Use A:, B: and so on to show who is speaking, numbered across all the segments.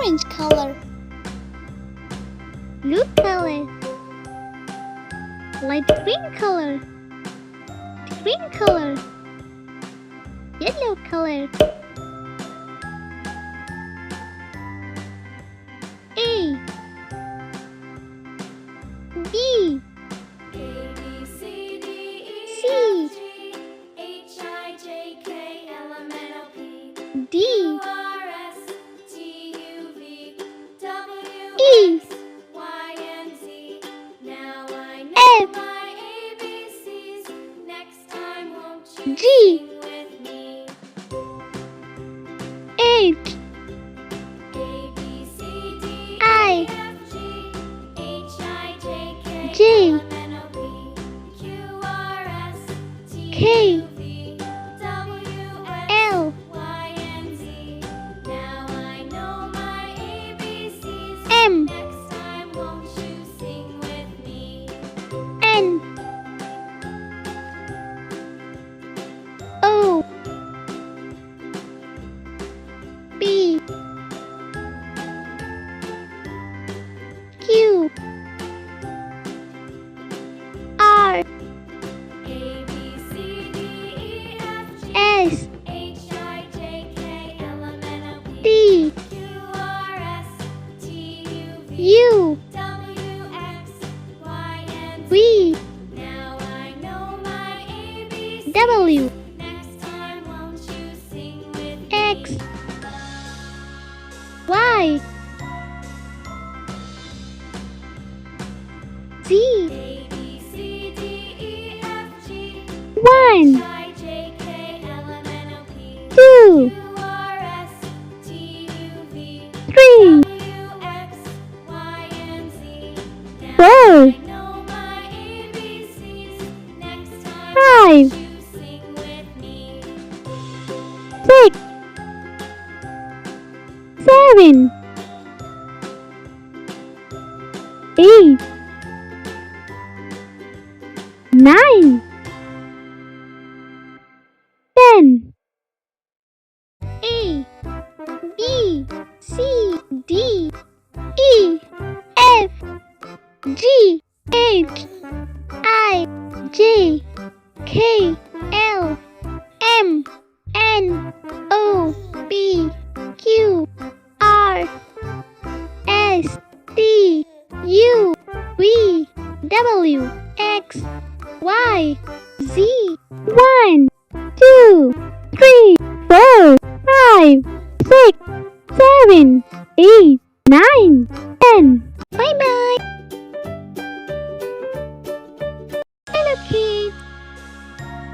A: orange color, blue color, light green color, green color, yellow color. A, B, C, D, E, F, G, H, I, J, K, L, M, N, O, P, Q, R, S, T, U, V, W, X, Y, Z, 1, 2, 3, 4, 5, 6, 7, 8, 9, 10. A, B, C, D, E, F, G, H, I, J, K, L, M, N, O, P, Q, R, S, T, U, V, W, X, Y, Z. 1, 2, 3, 4, 5, 6, 7, 8, 9, 10. Bye bye. Hello kids.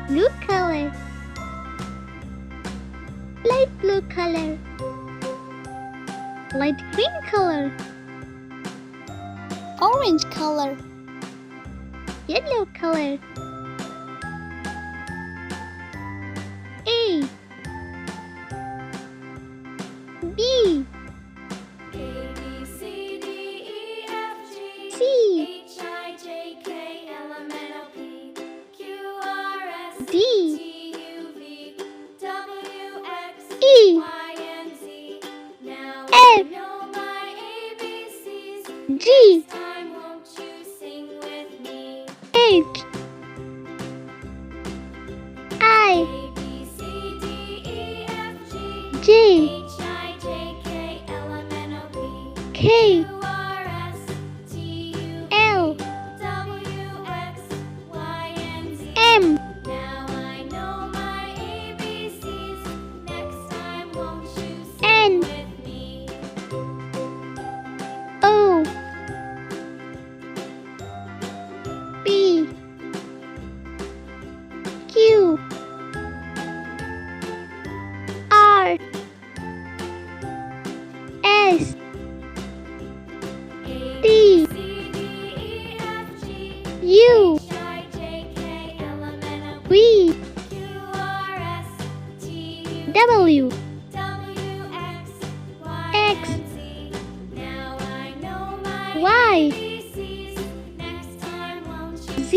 A: Blue color, light blue color, light green color, orange color, yellow color. A, B, C, D, E, F, G, H, I, J, K, L, M, N, O, P, Q, R, S, T, U, V, W, X, Y, Z,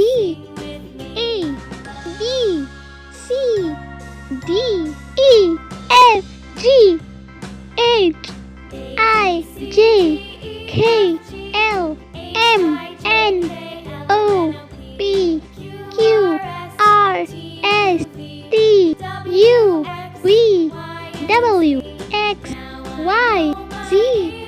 A: A, B, C, D, E, F, G, H, I, J, K, L, M, N, O, P, Q, R, S, T, U, V, W, X, Y, Z.